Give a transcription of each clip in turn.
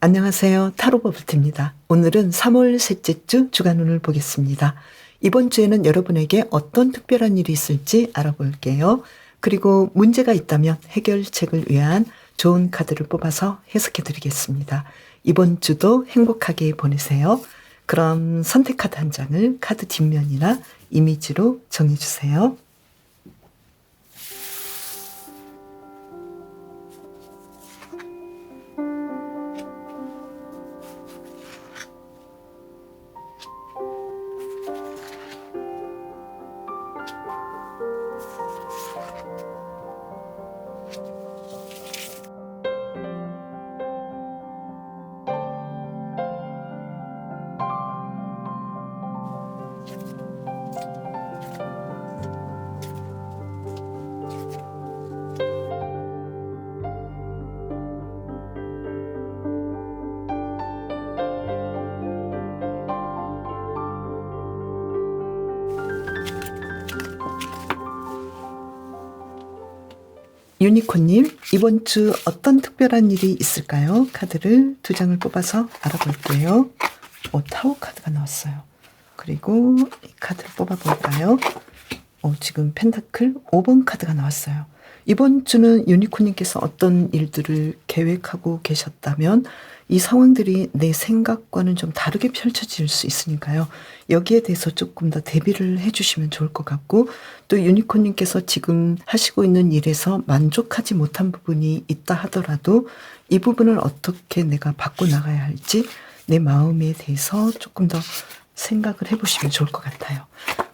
안녕하세요. 타로 버블트입니다. 오늘은 3월 셋째 주 주간운을 보겠습니다. 이번 주에는 여러분에게 어떤 특별한 일이 있을지 알아볼게요. 그리고 문제가 있다면 해결책을 위한 좋은 카드를 뽑아서 해석해 드리겠습니다. 이번 주도 행복하게 보내세요. 그럼 선택 카드 한 장을 카드 뒷면이나 이미지로 정해 주세요. 유니콘님, 이번 주 어떤 특별한 일이 있을까요? 카드를 2장을 뽑아서 알아볼게요. 타워 카드가 나왔어요. 그리고 이 카드를 뽑아볼까요? 지금 펜타클 5번 카드가 나왔어요. 이번 주는 유니콘님께서 어떤 일들을 계획하고 계셨다면 이 상황들이 내 생각과는 좀 다르게 펼쳐질 수 있으니까요. 여기에 대해서 조금 더 대비를 해주시면 좋을 것 같고, 또 유니콘님께서 지금 하시고 있는 일에서 만족하지 못한 부분이 있다 하더라도 이 부분을 어떻게 내가 바꿔나가야 할지 내 마음에 대해서 조금 더 생각을 해보시면 좋을 것 같아요.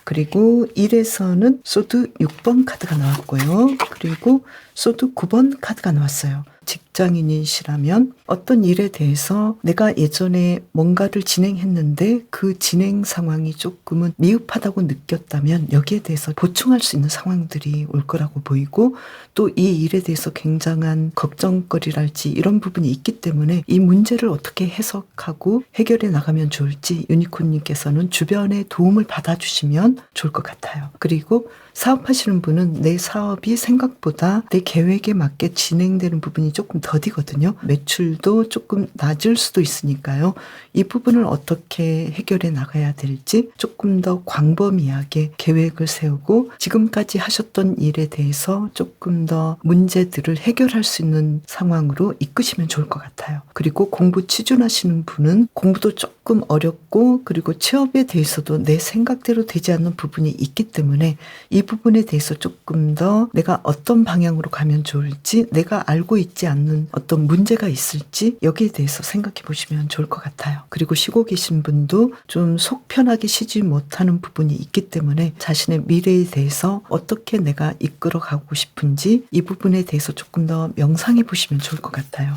그리고 일에서는 소드 6번 카드가 나왔고요. 그리고 소드 9번 카드가 나왔어요. 직장인이시라면 어떤 일에 대해서 내가 예전에 뭔가를 진행했는데 그 진행 상황이 조금은 미흡하다고 느꼈다면 여기에 대해서 보충할 수 있는 상황들이 올 거라고 보이고, 또 이 일에 대해서 굉장한 걱정거리랄지 이런 부분이 있기 때문에 이 문제를 어떻게 해석하고 해결해 나가면 좋을지 유니콘님께서는 주변의 도움을 받아주시면 좋을 것 같아요. 그리고 사업하시는 분은 내 사업이 생각보다 내 계획에 맞게 진행되는 부분이 조금 더디거든요. 매출도 조금 낮을 수도 있으니까요. 이 부분을 어떻게 해결해 나가야 될지 조금 더 광범위하게 계획을 세우고 지금까지 하셨던 일에 대해서 조금 더 문제들을 해결할 수 있는 상황으로 이끄시면 좋을 것 같아요. 그리고 공부 취준하시는 분은 공부도 조금 어렵고, 그리고 취업에 대해서도 내 생각대로 되지 않는 부분이 있기 때문에 이 부분에 대해서 조금 더 내가 어떤 방향으로 가면 좋을지, 내가 알고 있지 않는 어떤 문제가 있을지 여기에 대해서 생각해 보시면 좋을 것 같아요. 그리고 쉬고 계신 분도 좀 속 편하게 쉬지 못하는 부분이 있기 때문에 자신의 미래에 대해서 어떻게 내가 이끌어 가고 싶은지 이 부분에 대해서 조금 더 명상해 보시면 좋을 것 같아요.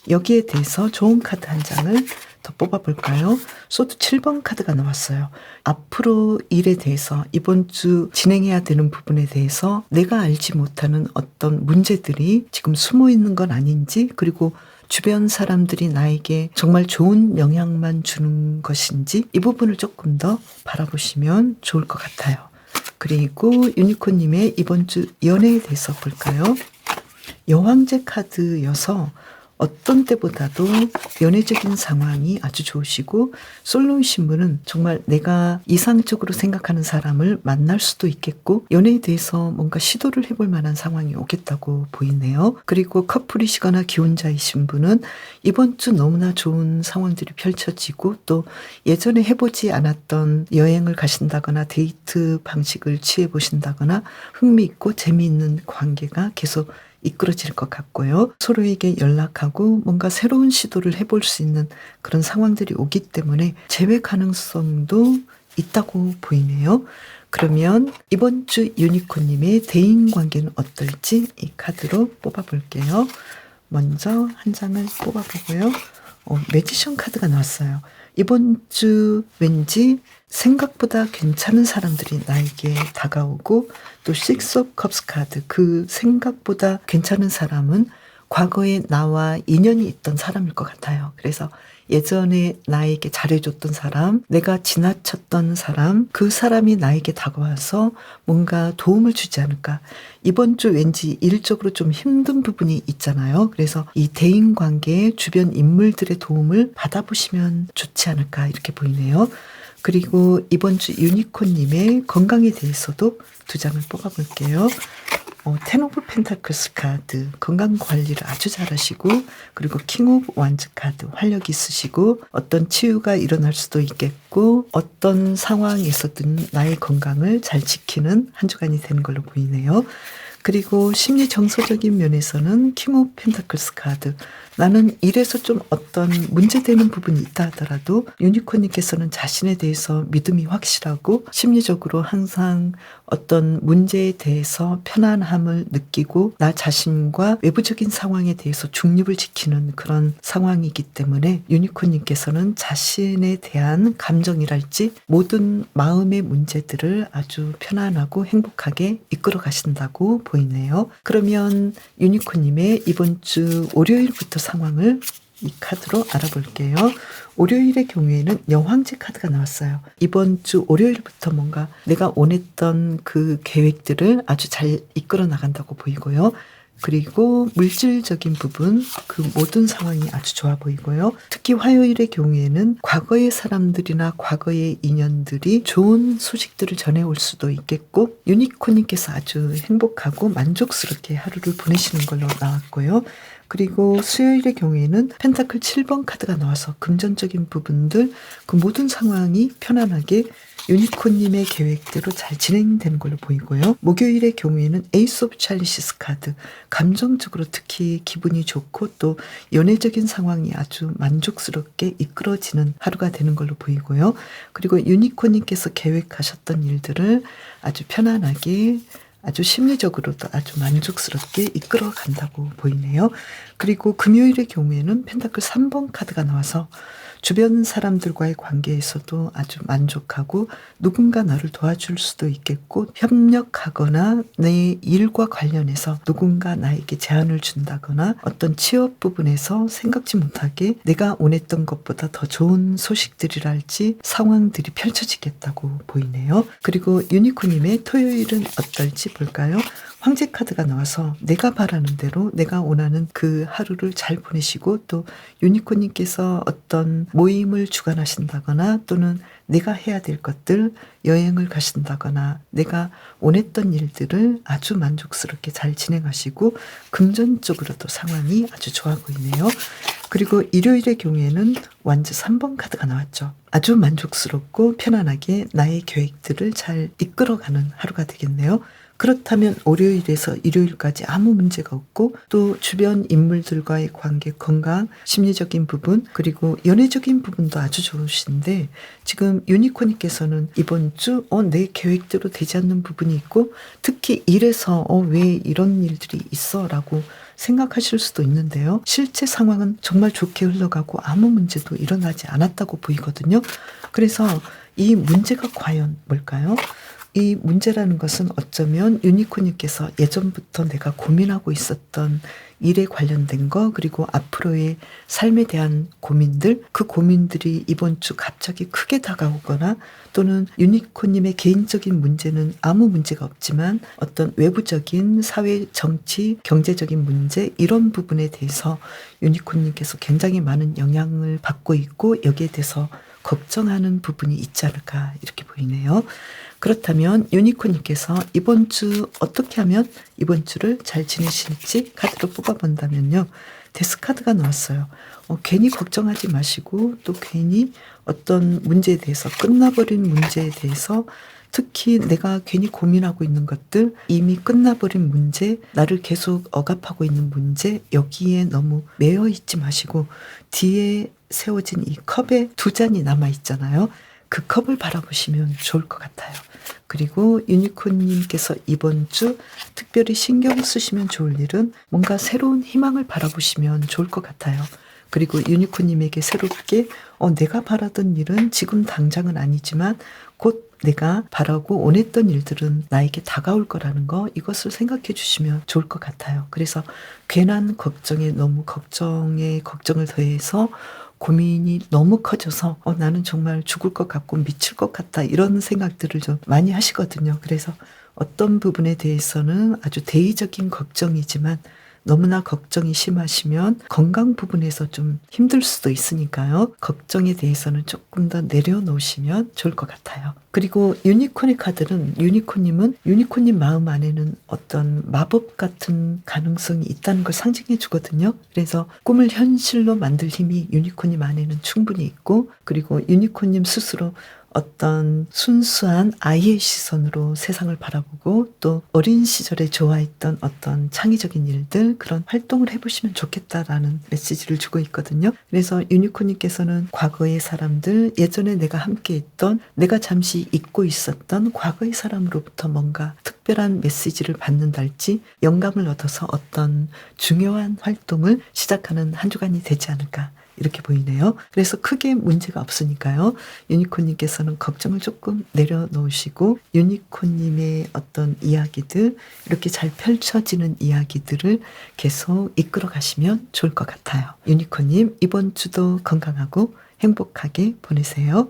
여기에 대해서 좋은 카드 한 장을 더 뽑아볼까요? 소드 7번 카드가 나왔어요. 앞으로 일에 대해서 이번 주 진행해야 되는 부분에 대해서 내가 알지 못하는 어떤 문제들이 지금 숨어 있는 건 아닌지, 그리고 주변 사람들이 나에게 정말 좋은 영향만 주는 것인지 이 부분을 조금 더 바라보시면 좋을 것 같아요. 그리고 유니콘님의 이번 주 연애에 대해서 볼까요? 여왕제 카드여서 어떤 때보다도 연애적인 상황이 아주 좋으시고, 솔로이신 분은 정말 내가 이상적으로 생각하는 사람을 만날 수도 있겠고 연애에 대해서 뭔가 시도를 해볼 만한 상황이 오겠다고 보이네요. 그리고 커플이시거나 기혼자이신 분은 이번 주 너무나 좋은 상황들이 펼쳐지고, 또 예전에 해보지 않았던 여행을 가신다거나 데이트 방식을 취해 보신다거나 흥미있고 재미있는 관계가 계속 이끌어질 것 같고요. 서로에게 연락하고 뭔가 새로운 시도를 해볼 수 있는 그런 상황들이 오기 때문에 재회 가능성도 있다고 보이네요. 그러면 이번 주 유니콘님의 대인관계는 어떨지 이 카드로 뽑아볼게요. 먼저 한 장을 뽑아보고요. 매지션 카드가 나왔어요. 이번 주 왠지 생각보다 괜찮은 사람들이 나에게 다가오고, 또 식스 오브 컵스 카드, 그 생각보다 괜찮은 사람은 과거에 나와 인연이 있던 사람일 것 같아요. 그래서 예전에 나에게 잘해줬던 사람, 내가 지나쳤던 사람, 그 사람이 나에게 다가와서 뭔가 도움을 주지 않을까. 이번 주 왠지 일적으로 좀 힘든 부분이 있잖아요. 그래서 이 대인관계에 주변 인물들의 도움을 받아보시면 좋지 않을까 이렇게 보이네요. 그리고 이번 주 유니콘님의 건강에 대해서도 2장을 뽑아볼게요. 텐 오브 펜타클스 카드, 건강 관리를 아주 잘하시고, 그리고 킹 오브 완즈 카드, 활력이 있으시고, 어떤 치유가 일어날 수도 있겠고, 어떤 상황에서든 나의 건강을 잘 지키는 한 주간이 되는 걸로 보이네요. 그리고 심리 정서적인 면에서는 킹 오브 펜타클스 카드, 나는 일에서 좀 어떤 문제되는 부분이 있다 하더라도 유니콘님께서는 자신에 대해서 믿음이 확실하고 심리적으로 항상 어떤 문제에 대해서 편안함을 느끼고 나 자신과 외부적인 상황에 대해서 중립을 지키는 그런 상황이기 때문에 유니콘님께서는 자신에 대한 감정이랄지 모든 마음의 문제들을 아주 편안하고 행복하게 이끌어 가신다고 보이네요. 그러면 유니콘님의 이번 주 월요일부터 상황을 이 카드로 알아볼게요. 월요일의 경우에는 여왕제 카드가 나왔어요. 이번 주 월요일부터 뭔가 내가 원했던 그 계획들을 아주 잘 이끌어 나간다고 보이고요. 그리고 물질적인 부분, 그 모든 상황이 아주 좋아 보이고요. 특히 화요일의 경우에는 과거의 사람들이나 과거의 인연들이 좋은 소식들을 전해올 수도 있겠고, 유니콘님께서 아주 행복하고 만족스럽게 하루를 보내시는 걸로 나왔고요. 그리고 수요일의 경우에는 펜타클 7번 카드가 나와서 금전적인 부분들, 그 모든 상황이 편안하게 유니콘님의 계획대로 잘 진행되는 걸로 보이고요. 목요일의 경우에는 에이스 오브 찰리시스 카드, 감정적으로 특히 기분이 좋고 또 연애적인 상황이 아주 만족스럽게 이끌어지는 하루가 되는 걸로 보이고요. 그리고 유니콘님께서 계획하셨던 일들을 아주 편안하게 아주 심리적으로도 아주 만족스럽게 이끌어 간다고 보이네요. 그리고 금요일의 경우에는 펜타클 3번 카드가 나와서 주변 사람들과의 관계에서도 아주 만족하고 누군가 나를 도와줄 수도 있겠고 협력하거나 내 일과 관련해서 누군가 나에게 제안을 준다거나 어떤 취업 부분에서 생각지 못하게 내가 원했던 것보다 더 좋은 소식들이랄지 상황들이 펼쳐지겠다고 보이네요. 그리고 유니콘님의 토요일은 어떨지 볼까요? 황제 카드가 나와서 내가 바라는 대로 내가 원하는 그 하루를 잘 보내시고 또 유니콘님께서 어떤 모임을 주관하신다거나 또는 내가 해야 될 것들 여행을 가신다거나 내가 원했던 일들을 아주 만족스럽게 잘 진행하시고 금전적으로도 상황이 아주 좋아 보이네요. 그리고 일요일의 경우에는 완즈 3번 카드가 나왔죠. 아주 만족스럽고 편안하게 나의 계획들을 잘 이끌어가는 하루가 되겠네요. 그렇다면 월요일에서 일요일까지 아무 문제가 없고 또 주변 인물들과의 관계, 건강, 심리적인 부분 그리고 연애적인 부분도 아주 좋으신데 지금 유니콘님께서는 이번 주 내 계획대로 되지 않는 부분이 있고 특히 일에서 왜 이런 일들이 있어 라고 생각하실 수도 있는데요. 실제 상황은 정말 좋게 흘러가고 아무 문제도 일어나지 않았다고 보이거든요. 그래서 이 문제가 과연 뭘까요? 이 문제라는 것은 어쩌면 유니콘님께서 예전부터 내가 고민하고 있었던 일에 관련된 거 그리고 앞으로의 삶에 대한 고민들 그 고민들이 이번 주 갑자기 크게 다가오거나 또는 유니콘님의 개인적인 문제는 아무 문제가 없지만 어떤 외부적인 사회 정치 경제적인 문제 이런 부분에 대해서 유니콘님께서 굉장히 많은 영향을 받고 있고 여기에 대해서 걱정하는 부분이 있지 않을까 이렇게 보이네요. 그렇다면 유니콘님께서 이번 주 어떻게 하면 이번 주를 잘 지내실지 카드로 뽑아본다면요. 데스카드가 나왔어요. 괜히 걱정하지 마시고 또 괜히 어떤 문제에 대해서 끝나버린 문제에 대해서 특히 내가 괜히 고민하고 있는 것들 이미 끝나버린 문제 나를 계속 억압하고 있는 문제 여기에 너무 매여 있지 마시고 뒤에 세워진 이 컵에 2잔이 남아 있잖아요. 그 컵을 바라보시면 좋을 것 같아요. 그리고 유니콘님께서 이번 주 특별히 신경 쓰시면 좋을 일은 뭔가 새로운 희망을 바라보시면 좋을 것 같아요. 그리고 유니콘님에게 새롭게 내가 바라던 일은 지금 당장은 아니지만 곧 내가 바라고 원했던 일들은 나에게 다가올 거라는 거, 이것을 생각해 주시면 좋을 것 같아요. 그래서 괜한 걱정에 너무 걱정을 더해서 고민이 너무 커져서 나는 정말 죽을 것 같고 미칠 것 같다, 이런 생각들을 좀 많이 하시거든요. 그래서 어떤 부분에 대해서는 아주 대의적인 걱정이지만 너무나 걱정이 심하시면 건강 부분에서 좀 힘들 수도 있으니까요. 걱정에 대해서는 조금 더 내려놓으시면 좋을 것 같아요. 그리고 유니콘의 카드는, 유니콘님 마음 안에는 어떤 마법 같은 가능성이 있다는 걸 상징해 주거든요. 그래서 꿈을 현실로 만들 힘이 유니콘님 안에는 충분히 있고, 그리고 유니콘님 스스로 어떤 순수한 아이의 시선으로 세상을 바라보고 또 어린 시절에 좋아했던 어떤 창의적인 일들, 그런 활동을 해보시면 좋겠다라는 메시지를 주고 있거든요. 그래서 유니콘님께서는 과거의 사람들, 예전에 내가 함께했던, 내가 잠시 잊고 있었던 과거의 사람으로부터 뭔가 특별한 메시지를 받는달지 영감을 얻어서 어떤 중요한 활동을 시작하는 한 주간이 되지 않을까, 이렇게 보이네요. 그래서 크게 문제가 없으니까요. 유니콘님께서는 걱정을 조금 내려놓으시고 유니콘님의 어떤 이야기들, 이렇게 잘 펼쳐지는 이야기들을 계속 이끌어 가시면 좋을 것 같아요. 유니콘님, 이번 주도 건강하고 행복하게 보내세요.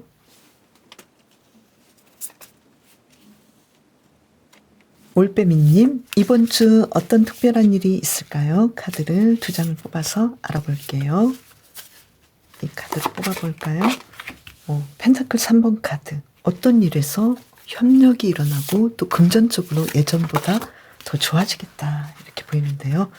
올빼미님, 이번 주 어떤 특별한 일이 있을까요? 카드를 2장을 뽑아서 알아볼게요. 이 카드를 뽑아볼까요? 펜타클 3번 카드. 어떤 일에서 협력이 일어나고 또 금전적으로 예전보다 더 좋아지겠다, 이렇게 보이는데요.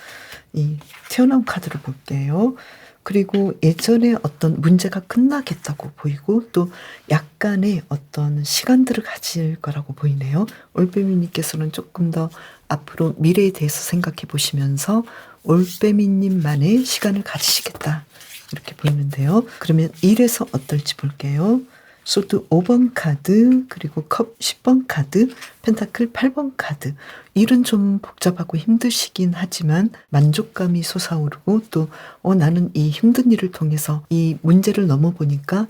이 태어난 카드를 볼게요. 그리고 예전에 어떤 문제가 끝나겠다고 보이고 또 약간의 어떤 시간들을 가질 거라고 보이네요. 올빼미님께서는 조금 더 앞으로 미래에 대해서 생각해 보시면서 올빼미님만의 시간을 가지시겠다, 이렇게 보이는데요. 그러면 일에서 어떨지 볼게요. 소드 5번 카드, 그리고 컵 10번 카드, 펜타클 8번 카드. 일은 좀 복잡하고 힘드시긴 하지만 만족감이 솟아오르고 또 나는 이 힘든 일을 통해서 이 문제를 넘어보니까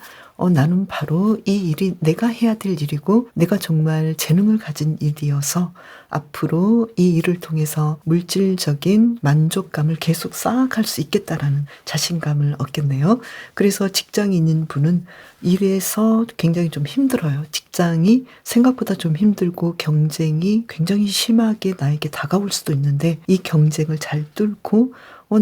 나는 바로 이 일이 내가 해야 될 일이고 내가 정말 재능을 가진 일이어서 앞으로 이 일을 통해서 물질적인 만족감을 계속 쌓아갈 수 있겠다라는 자신감을 얻겠네요. 그래서 직장인인 분은 일에서 굉장히 좀 힘들어요. 직장이 생각보다 좀 힘들고 경쟁이 굉장히 심하게 나에게 다가올 수도 있는데 이 경쟁을 잘 뚫고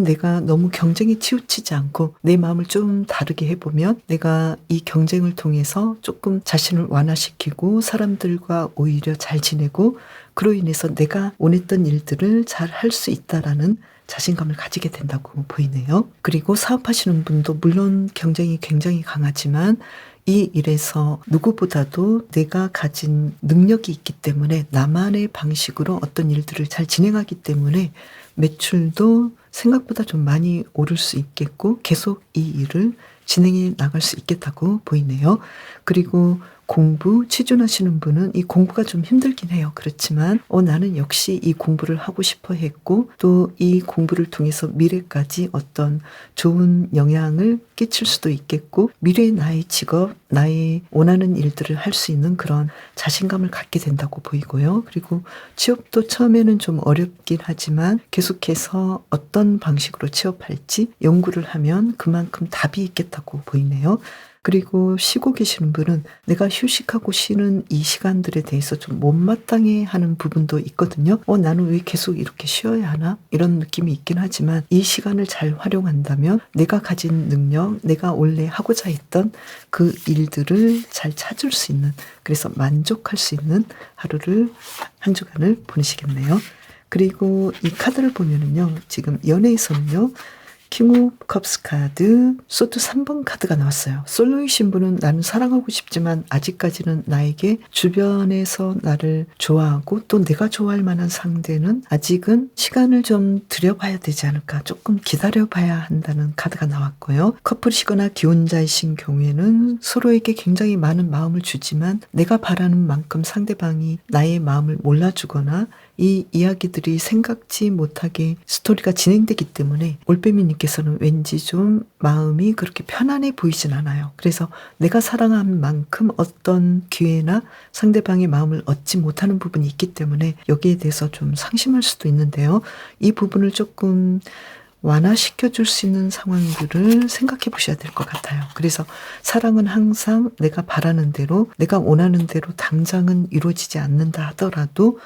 내가 너무 경쟁에 치우치지 않고 내 마음을 좀 다르게 해보면 내가 이 경쟁을 통해서 조금 자신을 완화시키고 사람들과 오히려 잘 지내고 그로 인해서 내가 원했던 일들을 잘 할 수 있다라는 자신감을 가지게 된다고 보이네요. 그리고 사업하시는 분도 물론 경쟁이 굉장히 강하지만 이 일에서 누구보다도 내가 가진 능력이 있기 때문에 나만의 방식으로 어떤 일들을 잘 진행하기 때문에 매출도 생각보다 좀 많이 오를 수 있겠고 계속 이 일을 진행해 나갈 수 있겠다고 보이네요. 그리고 공부 취준하시는 분은 이 공부가 좀 힘들긴 해요. 그렇지만 나는 역시 이 공부를 하고 싶어 했고 또 이 공부를 통해서 미래까지 어떤 좋은 영향을 끼칠 수도 있겠고 미래의 나의 직업, 나의 원하는 일들을 할 수 있는 그런 자신감을 갖게 된다고 보이고요. 그리고 취업도 처음에는 좀 어렵긴 하지만 계속해서 어떤 방식으로 취업할지 연구를 하면 그만큼 답이 있겠다고 보이네요. 그리고 쉬고 계시는 분은 내가 휴식하고 쉬는 이 시간들에 대해서 좀 못마땅해 하는 부분도 있거든요. 나는 왜 계속 이렇게 쉬어야 하나? 이런 느낌이 있긴 하지만 이 시간을 잘 활용한다면 내가 가진 능력, 내가 원래 하고자 했던 그 일들을 잘 찾을 수 있는, 그래서 만족할 수 있는 하루를, 한 주간을 보내시겠네요. 그리고 이 카드를 보면은요, 지금 연애에서는요, 킹 오브 컵스 카드, 소드 3번 카드가 나왔어요. 솔로이신 분은 나는 사랑하고 싶지만 아직까지는 나에게 주변에서 나를 좋아하고 또 내가 좋아할 만한 상대는 아직은 시간을 좀 들여봐야 되지 않을까, 조금 기다려봐야 한다는 카드가 나왔고요. 커플이시거나 기혼자이신 경우에는 서로에게 굉장히 많은 마음을 주지만 내가 바라는 만큼 상대방이 나의 마음을 몰라주거나 이 이야기들이 생각지 못하게 스토리가 진행되기 때문에 올빼미님께서는 왠지 좀 마음이 그렇게 편안해 보이진 않아요. 그래서 내가 사랑한 만큼 어떤 기회나 상대방의 마음을 얻지 못하는 부분이 있기 때문에 여기에 대해서 좀 상심할 수도 있는데요. 이 부분을 조금 완화시켜 줄 수 있는 상황들을 생각해 보셔야 될 것 같아요. 그래서 사랑은 항상 내가 바라는 대로, 내가 원하는 대로 당장은 이루어지지 않는다 하더라도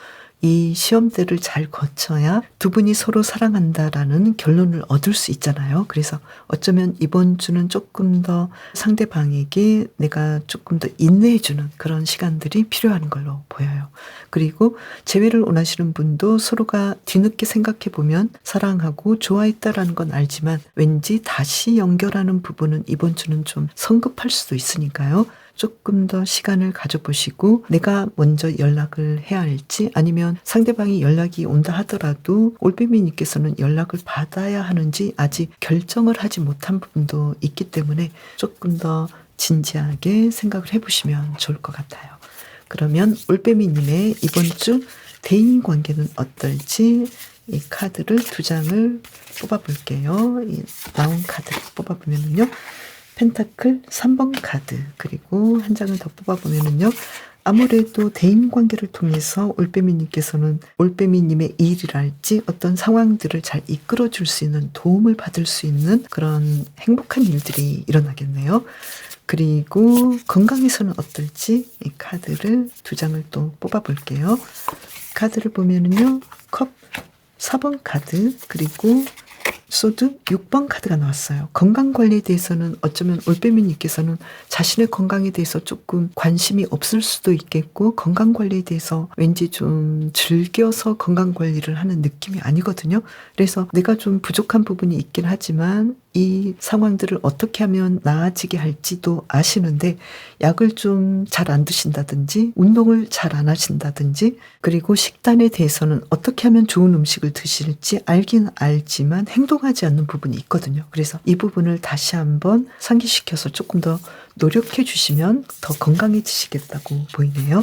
이 시험대를 잘 거쳐야 두 분이 서로 사랑한다라는 결론을 얻을 수 있잖아요. 그래서 어쩌면 이번 주는 조금 더 상대방에게 내가 조금 더 인내해 주는 그런 시간들이 필요한 걸로 보여요. 그리고 재회를 원하시는 분도 서로가 뒤늦게 생각해 보면 사랑하고 좋아했다라는 건 알지만 왠지 다시 연결하는 부분은 이번 주는 좀 성급할 수도 있으니까요. 조금 더 시간을 가져보시고 내가 먼저 연락을 해야 할지 아니면 상대방이 연락이 온다 하더라도 올빼미님께서는 연락을 받아야 하는지 아직 결정을 하지 못한 부분도 있기 때문에 조금 더 진지하게 생각을 해보시면 좋을 것 같아요. 그러면 올빼미님의 이번 주 대인관계는 어떨지 이 카드를 2장을 뽑아볼게요. 이 나온 카드를 뽑아보면요. 펜타클 3번 카드 그리고 한 장을 더 뽑아보면요. 아무래도 대인관계를 통해서 올빼미님께서는 올빼미님의 일이랄지 어떤 상황들을 잘 이끌어줄 수 있는 도움을 받을 수 있는 그런 행복한 일들이 일어나겠네요. 그리고 건강에서는 어떨지 이 카드를 2장을 또 뽑아볼게요. 카드를 보면은요. 컵 4번 카드 그리고 소드 6번 카드가 나왔어요. 건강관리에 대해서는 어쩌면 올빼미님께서는 자신의 건강에 대해서 조금 관심이 없을 수도 있겠고 건강관리에 대해서 왠지 좀 즐겨서 건강관리를 하는 느낌이 아니거든요. 그래서 내가 좀 부족한 부분이 있긴 하지만 이 상황들을 어떻게 하면 나아지게 할지도 아시는데 약을 좀 잘 안 드신다든지 운동을 잘 안 하신다든지 그리고 식단에 대해서는 어떻게 하면 좋은 음식을 드실지 알긴 알지만 행동하지 않는 부분이 있거든요. 그래서 이 부분을 다시 한번 상기시켜서 조금 더 노력해 주시면 더 건강해지시겠다고 보이네요.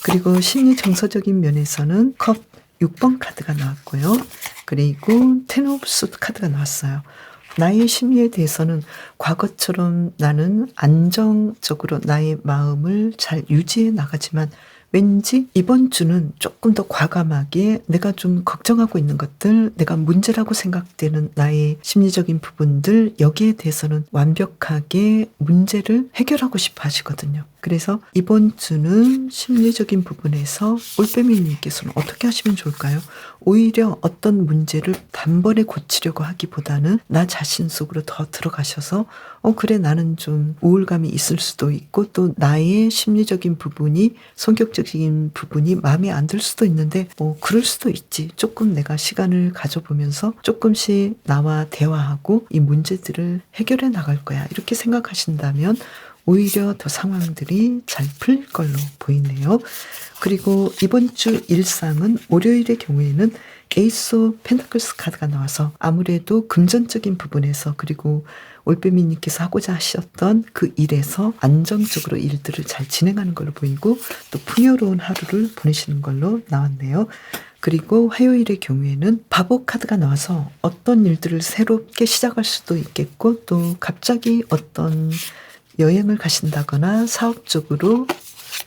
그리고 심리 정서적인 면에서는 컵 6번 카드가 나왔고요. 그리고 텐 오브 소드 카드가 나왔어요. 나의 심리에 대해서는 과거처럼 나는 안정적으로 나의 마음을 잘 유지해 나가지만 왠지 이번 주는 조금 더 과감하게 내가 좀 걱정하고 있는 것들, 내가 문제라고 생각되는 나의 심리적인 부분들 여기에 대해서는 완벽하게 문제를 해결하고 싶어 하시거든요. 그래서 이번 주는 심리적인 부분에서 올빼미님께서는 어떻게 하시면 좋을까요? 오히려 어떤 문제를 단번에 고치려고 하기보다는 나 자신 속으로 더 들어가셔서 그래 나는 좀 우울감이 있을 수도 있고 또 나의 심리적인 부분이 성격적인 부분이 마음에 안 들 수도 있는데 그럴 수도 있지. 조금 내가 시간을 가져보면서 조금씩 나와 대화하고 이 문제들을 해결해 나갈 거야. 이렇게 생각하신다면 오히려 더 상황들이 잘 풀릴 걸로 보이네요. 그리고 이번 주 일상은 월요일의 경우에는 에이스 오브 펜타클스 카드가 나와서 아무래도 금전적인 부분에서 그리고 올빼미님께서 하고자 하셨던 그 일에서 안정적으로 일들을 잘 진행하는 걸로 보이고 또 풍요로운 하루를 보내시는 걸로 나왔네요. 그리고 화요일의 경우에는 바보 카드가 나와서 어떤 일들을 새롭게 시작할 수도 있겠고 또 갑자기 어떤 여행을 가신다거나 사업적으로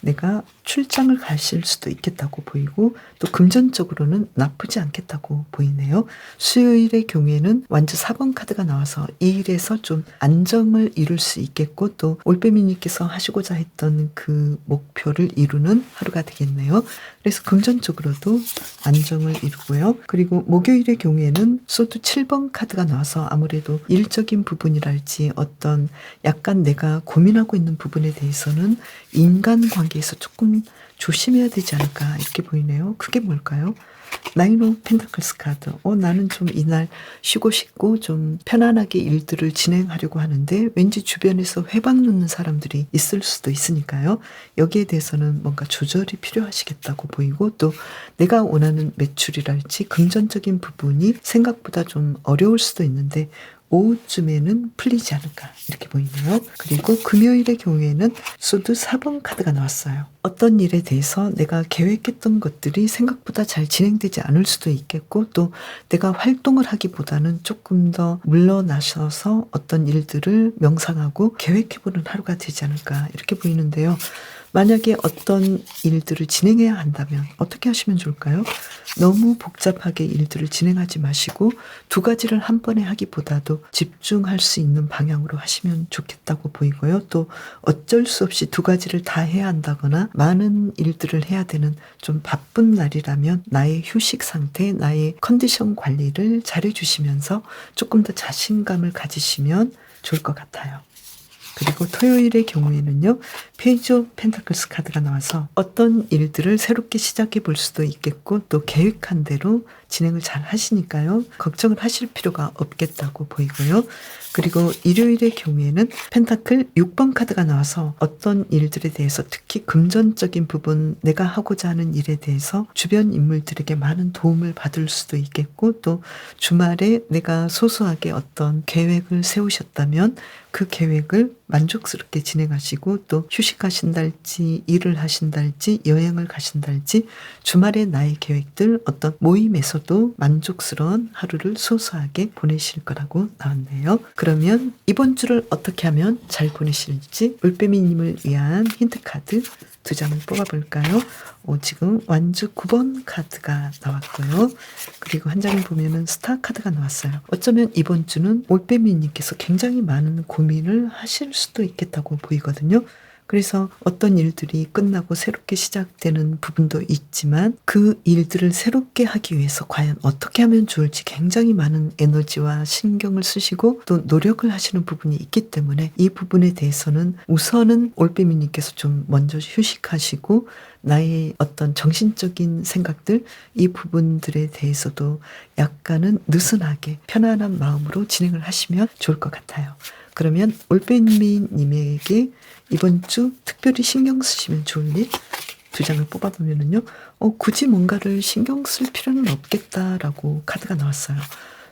내가 출장을 가실 수도 있겠다고 보이고 또 금전적으로는 나쁘지 않겠다고 보이네요. 수요일의 경우에는 완주 4번 카드가 나와서 이 일에서 좀 안정을 이룰 수 있겠고 또 올빼미님께서 하시고자 했던 그 목표를 이루는 하루가 되겠네요. 그래서 금전적으로도 안정을 이루고요. 그리고 목요일의 경우에는 소드 7번 카드가 나와서 아무래도 일적인 부분이랄지 어떤 약간 내가 고민하고 있는 부분에 대해서는 인간관계에서 조금 조심해야 되지 않을까 이렇게 보이네요. 그게 뭘까요? 나인 오브 펜타클스 카드. 나는 좀 이날 쉬고 싶고 좀 편안하게 일들을 진행하려고 하는데 왠지 주변에서 회방 놓는 사람들이 있을 수도 있으니까요. 여기에 대해서는 뭔가 조절이 필요하시겠다고 보이고 또 내가 원하는 매출이랄지 금전적인 부분이 생각보다 좀 어려울 수도 있는데 오후쯤에는 풀리지 않을까 이렇게 보이네요. 그리고 금요일의 경우에는 소드 4번 카드가 나왔어요. 어떤 일에 대해서 내가 계획했던 것들이 생각보다 잘 진행되지 않을 수도 있겠고 또 내가 활동을 하기보다는 조금 더 물러나셔서 어떤 일들을 명상하고 계획해보는 하루가 되지 않을까 이렇게 보이는데요. 만약에 어떤 일들을 진행해야 한다면 어떻게 하시면 좋을까요? 너무 복잡하게 일들을 진행하지 마시고 두 가지를 한 번에 하기보다도 집중할 수 있는 방향으로 하시면 좋겠다고 보이고요. 또 어쩔 수 없이 두 가지를 다 해야 한다거나 많은 일들을 해야 되는 좀 바쁜 날이라면 나의 휴식 상태, 나의 컨디션 관리를 잘해 주시면서 조금 더 자신감을 가지시면 좋을 것 같아요. 그리고 토요일의 경우에는요. 페이지 오브 펜타클스 카드가 나와서 어떤 일들을 새롭게 시작해 볼 수도 있겠고 또 계획한 대로 진행을 잘 하시니까요. 걱정을 하실 필요가 없겠다고 보이고요. 그리고 일요일의 경우에는 펜타클 6번 카드가 나와서 어떤 일들에 대해서 특히 금전적인 부분 내가 하고자 하는 일에 대해서 주변 인물들에게 많은 도움을 받을 수도 있겠고 또 주말에 내가 소소하게 어떤 계획을 세우셨다면 그 계획을 만족스럽게 진행하시고 또 휴식하신달지 일을 하신달지 여행을 가신달지 주말에 나의 계획들 어떤 모임에서도 만족스러운 하루를 소소하게 보내실 거라고 나왔네요. 그러면 이번 주를 어떻게 하면 잘 보내실지 올빼미님을 위한 힌트 카드 2장을 뽑아볼까요? 지금 완주 9번 카드가 나왔고요. 그리고 한 장을 보면은 스타 카드가 나왔어요. 어쩌면 이번 주는 올빼미님께서 굉장히 많은 고민을 하실 수도 있겠다고 보이거든요. 그래서 어떤 일들이 끝나고 새롭게 시작되는 부분도 있지만 그 일들을 새롭게 하기 위해서 과연 어떻게 하면 좋을지 굉장히 많은 에너지와 신경을 쓰시고 또 노력을 하시는 부분이 있기 때문에 이 부분에 대해서는 우선은 올빼미님께서 좀 먼저 휴식하시고 나의 어떤 정신적인 생각들 이 부분들에 대해서도 약간은 느슨하게 편안한 마음으로 진행을 하시면 좋을 것 같아요. 그러면 올빼미님에게 이번 주 특별히 신경 쓰시면 좋을 일 2장을 뽑아보면은요. 굳이 뭔가를 신경 쓸 필요는 없겠다라고 카드가 나왔어요.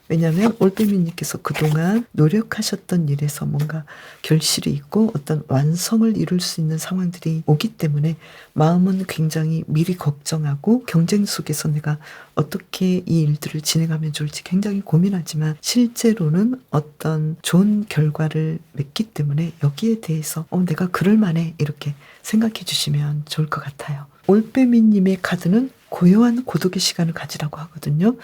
왜냐하면 올빼미님께서 그동안 노력하셨던 일에서 뭔가 결실이 있고 어떤 완성을 이룰 수 있는 상황들이 오기 때문에 마음은 굉장히 미리 걱정하고 경쟁 속에서 내가 어떻게 이 일들을 진행하면 좋을지 굉장히 고민하지만 실제로는 어떤 좋은 결과를 맺기 때문에 여기에 대해서 내가 그럴 만해 이렇게 생각해 주시면 좋을 것 같아요. 올빼미님의 카드는 고요한 고독의 시간을 가지라고 하거든요.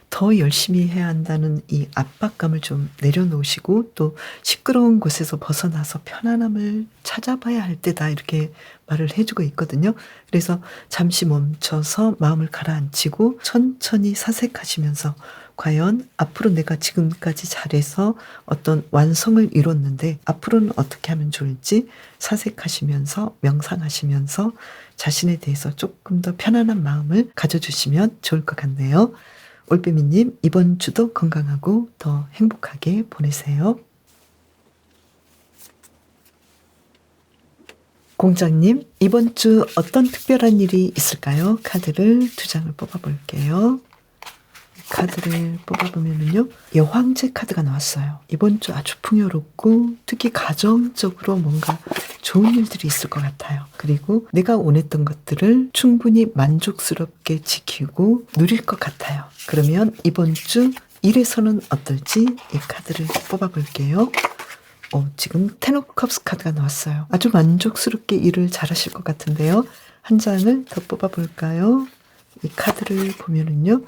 더 열심히 해야 한다는 이 압박감을 좀 내려놓으시고 또 시끄러운 곳에서 벗어나서 편안함을 찾아봐야 할 때다 이렇게 말을 해주고 있거든요. 그래서 잠시 멈춰서 마음을 가라앉히고 천천히 사색하시면서 과연 앞으로 내가 지금까지 잘해서 어떤 완성을 이뤘는데 앞으로는 어떻게 하면 좋을지 사색하시면서 명상하시면서 자신에 대해서 조금 더 편안한 마음을 가져주시면 좋을 것 같네요. 올빼미님 이번 주도 건강하고 더 행복하게 보내세요. 공장님 이번 주 어떤 특별한 일이 있을까요? 카드를 2장을 뽑아볼게요. 카드를 뽑아보면은요. 여황제 카드가 나왔어요. 이번 주 아주 풍요롭고 특히 가정적으로 뭔가 좋은 일들이 있을 것 같아요. 그리고 내가 원했던 것들을 충분히 만족스럽게 지키고 누릴 것 같아요. 그러면 이번 주 일에서는 어떨지 이 카드를 뽑아볼게요. 지금 텐 오브 컵스 카드가 나왔어요. 아주 만족스럽게 일을 잘하실 것 같은데요. 한 장을 더 뽑아볼까요? 이 카드를 보면은요.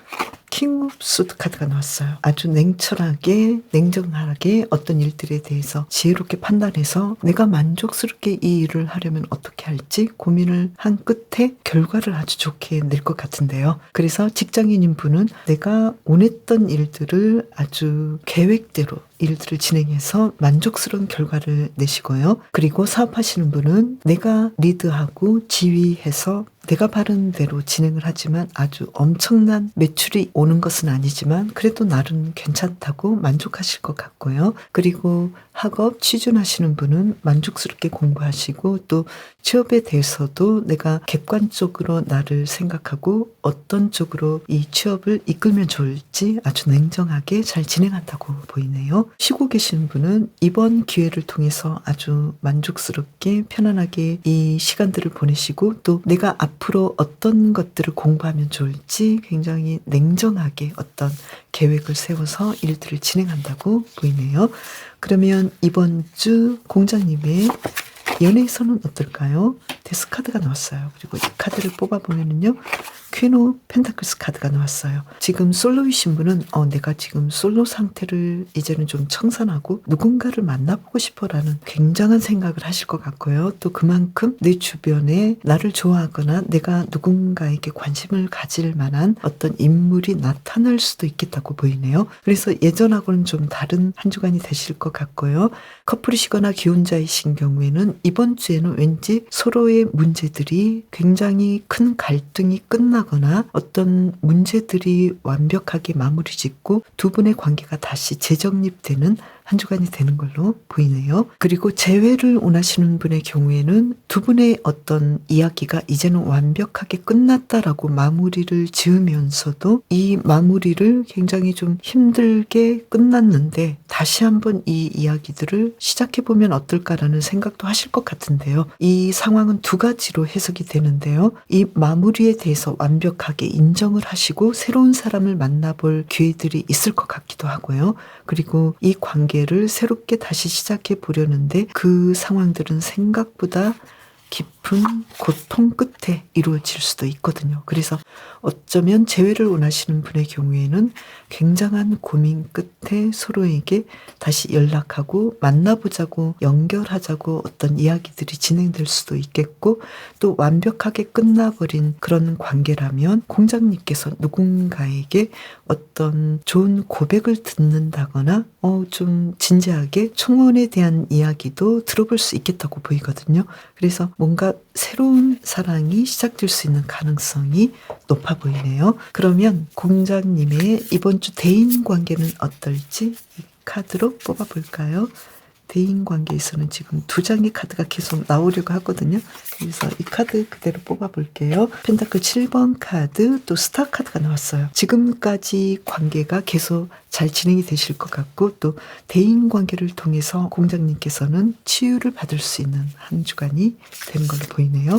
킹 오브 소드 카드가 나왔어요. 아주 냉철하게 냉정하게 어떤 일들에 대해서 지혜롭게 판단해서 내가 만족스럽게 이 일을 하려면 어떻게 할지 고민을 한 끝에 결과를 아주 좋게 낼 것 같은데요. 그래서 직장인인 분은 내가 원했던 일들을 아주 계획대로 일들을 진행해서 만족스러운 결과를 내시고요. 그리고 사업하시는 분은 내가 리드하고 지휘해서 내가 바른 대로 진행을 하지만 아주 엄청난 매출이 오는 것은 아니지만 그래도 나름 괜찮다고 만족하실 것 같고요. 그리고 학업 취준하시는 분은 만족스럽게 공부하시고 또 취업에 대해서도 내가 객관적으로 나를 생각하고 어떤 쪽으로 이 취업을 이끌면 좋을지 아주 냉정하게 잘 진행한다고 보이네요. 쉬고 계시는 분은 이번 기회를 통해서 아주 만족스럽게 편안하게 이 시간들을 보내시고 또 내가 앞으로 어떤 것들을 공부하면 좋을지 굉장히 냉정하게 어떤 계획을 세워서 일들을 진행한다고 보이네요. 그러면 이번 주 공장님의 연애에서는 어떨까요? 데스카드가 나왔어요. 그리고 이 카드를 뽑아보면은요. 퀸 오브 펜타클스 카드가 나왔어요. 지금 솔로이신 분은 내가 지금 솔로 상태를 이제는 좀 청산하고 누군가를 만나보고 싶어라는 굉장한 생각을 하실 것 같고요. 또 그만큼 내 주변에 나를 좋아하거나 내가 누군가에게 관심을 가질 만한 어떤 인물이 나타날 수도 있겠다고 보이네요. 그래서 예전하고는 좀 다른 한 주간이 되실 것 같고요. 커플이시거나 기혼자이신 경우에는 이번 주에는 왠지 서로의 문제들이 굉장히 큰 갈등이 끝나거나 어떤 문제들이 완벽하게 마무리 짓고 두 분의 관계가 다시 재정립되는 한 주간이 되는 걸로 보이네요. 그리고 재회를 원하시는 분의 경우에는 두 분의 어떤 이야기가 이제는 완벽하게 끝났다라고 마무리를 지으면서도 이 마무리를 굉장히 좀 힘들게 끝났는데 다시 한번 이 이야기들을 시작해보면 어떨까라는 생각도 하실 것 같은데요. 이 상황은 두 가지로 해석이 되는데요. 이 마무리에 대해서 완벽하게 인정을 하시고 새로운 사람을 만나볼 기회들이 있을 것 같기도 하고요. 그리고 이 관계를 새롭게 다시 시작해 보려는데 그 상황들은 생각보다 깊은 고통 끝에 이루어질 수도 있거든요. 그래서 어쩌면 재회를 원하시는 분의 경우에는 굉장한 고민 끝에 서로에게 다시 연락하고 만나보자고 연결하자고 어떤 이야기들이 진행될 수도 있겠고 또 완벽하게 끝나버린 그런 관계라면 공장님께서 누군가에게 어떤 좋은 고백을 듣는다거나 좀 진지하게 청혼에 대한 이야기도 들어볼 수 있겠다고 보이거든요. 그래서 뭔가 새로운 사랑이 시작될 수 있는 가능성이 높아 보이네요. 그러면 공장님의 이번 주 대인 관계는 어떨지 이 카드로 뽑아볼까요? 대인 관계에서는 지금 두 장의 카드가 계속 나오려고 하거든요. 그래서 이 카드 그대로 뽑아볼게요. 펜타클 7번 카드 또 스타 카드가 나왔어요. 지금까지 관계가 계속 잘 진행이 되실 것 같고 또 대인 관계를 통해서 공장님께서는 치유를 받을 수 있는 한 주간이 되는 걸로 보이네요.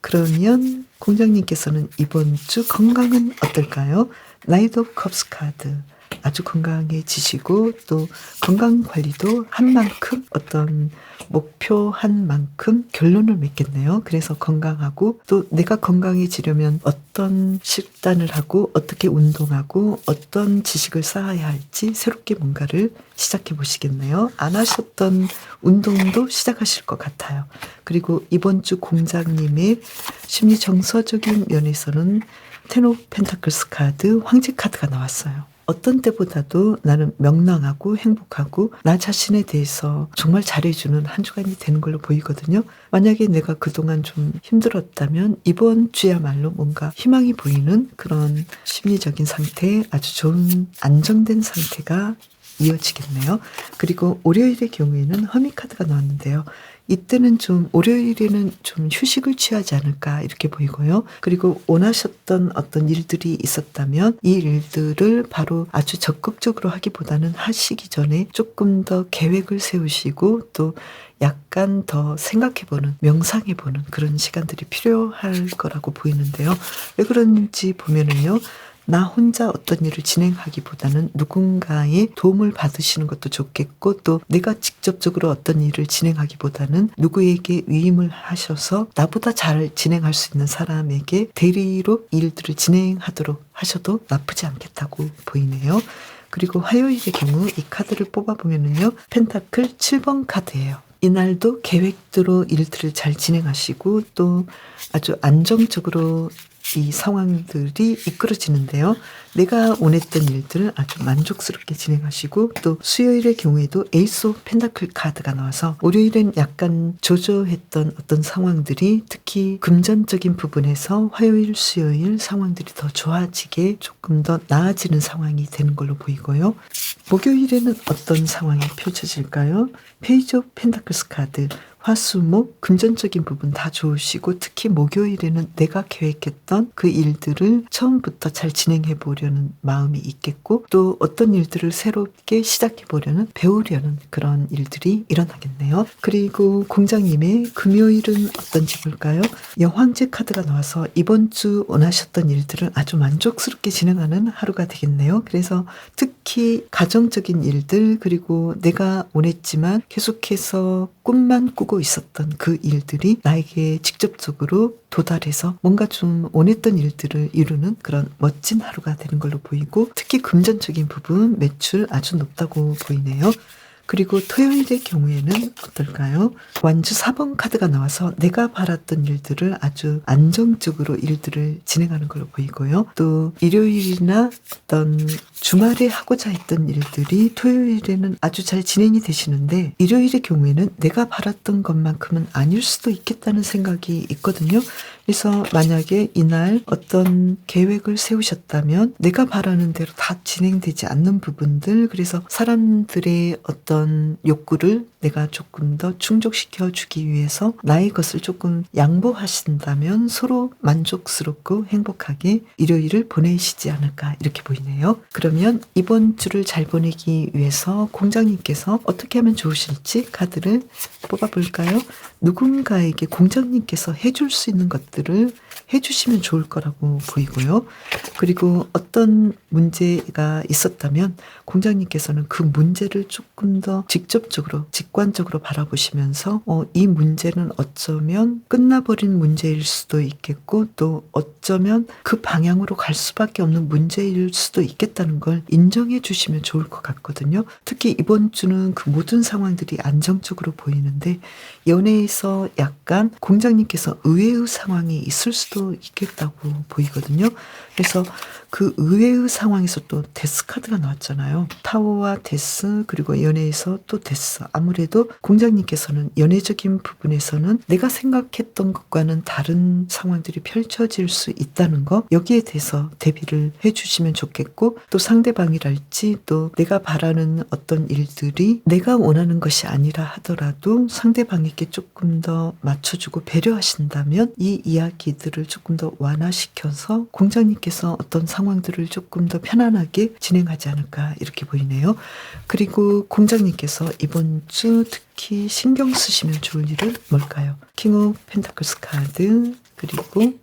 그러면 공장님께서는 이번 주 건강은 어떨까요? 나이트 오브 컵스 카드. 아주 건강해지시고 또 건강관리도 한 만큼 어떤 목표한 만큼 결론을 맺겠네요. 그래서 건강하고 또 내가 건강해지려면 어떤 식단을 하고 어떻게 운동하고 어떤 지식을 쌓아야 할지 새롭게 뭔가를 시작해 보시겠네요. 안 하셨던 운동도 시작하실 것 같아요. 그리고 이번 주 공장님의 심리 정서적인 면에서는 텐 오브 펜타클스 카드 황제 카드가 나왔어요. 어떤 때보다도 나는 명랑하고 행복하고 나 자신에 대해서 정말 잘해주는 한 주간이 되는 걸로 보이거든요. 만약에 내가 그동안 좀 힘들었다면 이번 주야말로 뭔가 희망이 보이는 그런 심리적인 상태, 아주 좋은 안정된 상태가 이어지겠네요. 그리고 월요일의 경우에는 허미 카드가 나왔는데요. 이때는 좀 월요일에는 좀 휴식을 취하지 않을까 이렇게 보이고요. 그리고 원하셨던 어떤 일들이 있었다면 이 일들을 바로 아주 적극적으로 하기보다는 하시기 전에 조금 더 계획을 세우시고 또 약간 더 생각해보는 명상해보는 그런 시간들이 필요할 거라고 보이는데요. 왜 그런지 보면은요. 나 혼자 어떤 일을 진행하기보다는 누군가의 도움을 받으시는 것도 좋겠고 또 내가 직접적으로 어떤 일을 진행하기보다는 누구에게 위임을 하셔서 나보다 잘 진행할 수 있는 사람에게 대리로 일들을 진행하도록 하셔도 나쁘지 않겠다고 보이네요. 그리고 화요일의 경우 이 카드를 뽑아보면은요. 펜타클 7번 카드예요. 이날도 계획대로 일들을 잘 진행하시고 또 아주 안정적으로 이 상황들이 이끌어지는데요. 내가 원했던 일들을 아주 만족스럽게 진행하시고 또 수요일의 경우에도 에이스 오브 펜타클 카드가 나와서 월요일엔 약간 조조했던 어떤 상황들이 특히 금전적인 부분에서 화요일, 수요일 상황들이 더 좋아지게 조금 더 나아지는 상황이 되는 걸로 보이고요. 목요일에는 어떤 상황이 펼쳐질까요? 페이지 오브 펜타클스 카드. 화수목 금전적인 부분 다 좋으시고 특히 목요일에는 내가 계획했던 그 일들을 처음부터 잘 진행해 보려는 마음이 있겠고 또 어떤 일들을 새롭게 시작해 보려는 배우려는 그런 일들이 일어나겠네요. 그리고 공장님의 금요일은 어떤지 볼까요? 여황제 카드가 나와서 이번 주 원하셨던 일들을 아주 만족스럽게 진행하는 하루가 되겠네요. 그래서 특히 가정적인 일들 그리고 내가 원했지만 계속해서 꿈만 꾸고 있었던 그 일들이 나에게 직접적으로 도달해서 뭔가 좀 원했던 일들을 이루는 그런 멋진 하루가 되는 걸로 보이고 특히 금전적인 부분 매출 아주 높다고 보이네요. 그리고 토요일의 경우에는 어떨까요? 완주 4번 카드가 나와서 내가 바랐던 일들을 아주 안정적으로 일들을 진행하는 걸로 보이고요. 또 일요일이나 어떤 주말에 하고자 했던 일들이 토요일에는 아주 잘 진행이 되시는데 일요일의 경우에는 내가 바랐던 것만큼은 아닐 수도 있겠다는 생각이 있거든요. 그래서 만약에 이날 어떤 계획을 세우셨다면 내가 바라는 대로 다 진행되지 않는 부분들 그래서 사람들의 어떤 욕구를 내가 조금 더 충족시켜 주기 위해서 나의 것을 조금 양보하신다면 서로 만족스럽고 행복하게 일요일을 보내시지 않을까 이렇게 보이네요. 그러면 이번 주를 잘 보내기 위해서 공장님께서 어떻게 하면 좋으실지 카드를 뽑아볼까요? 누군가에게 공장님께서 해줄 수 있는 것들을 해주시면 좋을 거라고 보이고요. 그리고 어떤 문제가 있었다면 공장님께서는 그 문제를 조금 더 직접적으로 직관적으로 바라보시면서 이 문제는 어쩌면 끝나버린 문제일 수도 있겠고 또 어쩌면 그 방향으로 갈 수밖에 없는 문제일 수도 있겠다는 걸 인정해 주시면 좋을 것 같거든요. 특히 이번 주는 그 모든 상황들이 안정적으로 보이는데 연애에서 약간 공장님께서 의외의 상황이 있을 수도 있겠다고 보이거든요. 그래서 그 의외의 상황에서 또 데스 카드가 나왔잖아요. 타워와 데스 그리고 연애에서 또 데스. 아무래도 공장님께서는 연애적인 부분에서는 내가 생각했던 것과는 다른 상황들이 펼쳐질 수 있다는 거 여기에 대해서 대비를 해주시면 좋겠고 또 상대방이랄지 또 내가 바라는 어떤 일들이 내가 원하는 것이 아니라 하더라도 상대방에게 조금 더 맞춰주고 배려하신다면 이 이야기들을 조금 더 완화시켜서 공장님께서 어떤 상황들을 조금 더 편안하게 진행하지 않을까 이렇게 보이네요. 그리고 공장님께서 이번 주 특히 신경 쓰시면 좋을 일은 뭘까요? 킹 오브 펜타클스 카드 그리고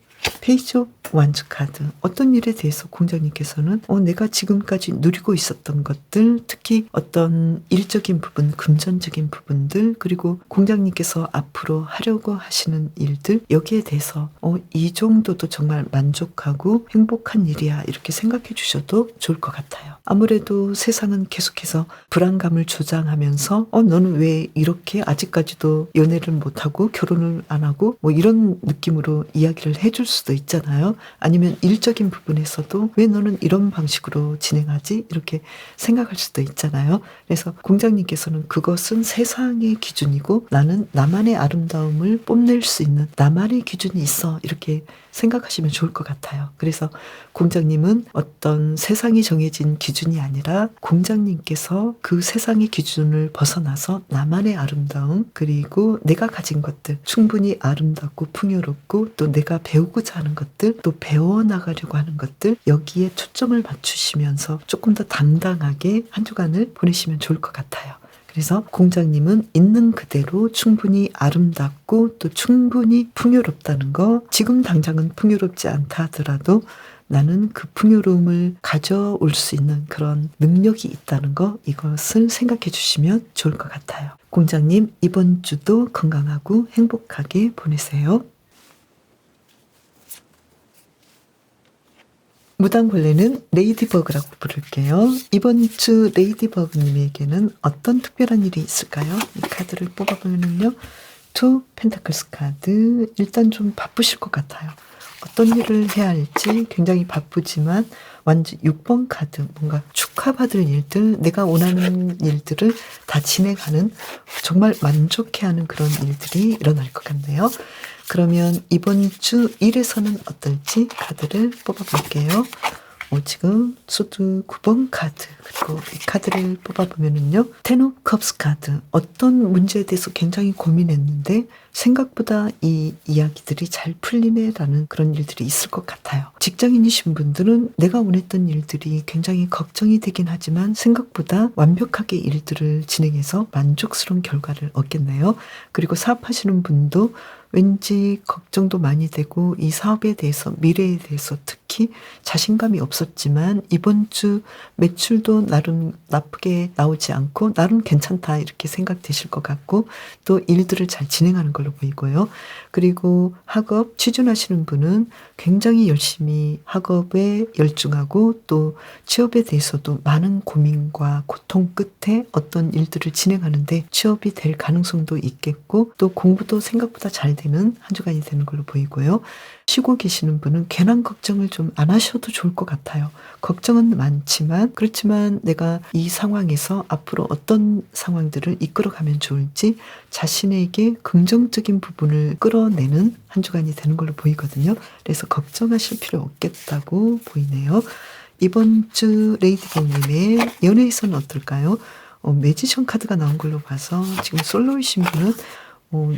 페이지 오브 완즈 카드 어떤 일에 대해서 공장님께서는 내가 지금까지 누리고 있었던 것들 특히 어떤 일적인 부분 금전적인 부분들 그리고 공장님께서 앞으로 하려고 하시는 일들 여기에 대해서 이 정도도 정말 만족하고 행복한 일이야 이렇게 생각해 주셔도 좋을 것 같아요. 아무래도 세상은 계속해서 불안감을 조장하면서 너는 왜 이렇게 아직까지도 연애를 못하고 결혼을 안 하고 뭐 이런 느낌으로 이야기를 해줄 수도 있잖아요. 아니면 일적인 부분에서도 왜 너는 이런 방식으로 진행하지? 이렇게 생각할 수도 있잖아요. 그래서 공장님께서는 그것은 세상의 기준이고 나는 나만의 아름다움을 뽐낼 수 있는 나만의 기준이 있어 이렇게 생각하시면 좋을 것 같아요. 그래서 공장님은 어떤 세상이 정해진 기준이 아니라 공장님께서 그 세상의 기준을 벗어나서 나만의 아름다움 그리고 내가 가진 것들 충분히 아름답고 풍요롭고 또 내가 배우고자 하는 것들 또 배워나가려고 하는 것들 여기에 초점을 맞추시면서 조금 더 당당하게 한 주간을 보내시면 좋을 것 같아요. 그래서 공장님은 있는 그대로 충분히 아름답고 또 충분히 풍요롭다는 거 지금 당장은 풍요롭지 않다 하더라도 나는 그 풍요로움을 가져올 수 있는 그런 능력이 있다는 거 이것을 생각해 주시면 좋을 것 같아요. 공장님 이번 주도 건강하고 행복하게 보내세요. 무당벌레는 레이디버그라고 부를게요. 이번 주 레이디버그님에게는 어떤 특별한 일이 있을까요? 이 카드를 뽑아보면요. 투 펜타클스 카드 일단 좀 바쁘실 것 같아요. 어떤 일을 해야 할지 굉장히 바쁘지만 완전 6번 카드 뭔가 축하받을 일들 내가 원하는 일들을 다 진행하는 정말 만족해하는 그런 일들이 일어날 것 같네요. 그러면 이번 주 일에서는 어떨지 카드를 뽑아볼게요. 지금 수두 9번 카드, 그리고 이 카드를 뽑아보면은요, 텐 오브 컵스 카드. 어떤 문제에 대해서 굉장히 고민했는데 생각보다 이 이야기들이 잘 풀리네라는 그런 일들이 있을 것 같아요. 직장인이신 분들은 내가 원했던 일들이 굉장히 걱정이 되긴 하지만 생각보다 완벽하게 일들을 진행해서 만족스러운 결과를 얻겠네요. 그리고 사업하시는 분도 왠지 걱정도 많이 되고 이 사업에 대해서, 미래에 대해서 특히 자신감이 없었지만 이번 주 매출도 나름 나쁘게 나오지 않고 나름 괜찮다 이렇게 생각되실 것 같고, 또 일들을 잘 진행하는 걸로 보이고요. 그리고 학업 취준하시는 분은 굉장히 열심히 학업에 열중하고 또 취업에 대해서도 많은 고민과 고통 끝에 어떤 일들을 진행하는데 취업이 될 가능성도 있겠고, 또 공부도 생각보다 잘 되는 한 주간이 되는 걸로 보이고요. 쉬고 계시는 분은 괜한 걱정을 좀 안 하셔도 좋을 것 같아요. 걱정은 많지만, 그렇지만 내가 이 상황에서 앞으로 어떤 상황들을 이끌어가면 좋을지 자신에게 긍정적인 부분을 끌어내는 한 주간이 되는 걸로 보이거든요. 그래서 걱정하실 필요 없겠다고 보이네요. 이번 주 레이디봉님의 연애에서는 어떨까요? 매지션 카드가 나온 걸로 봐서 지금 솔로이신 분은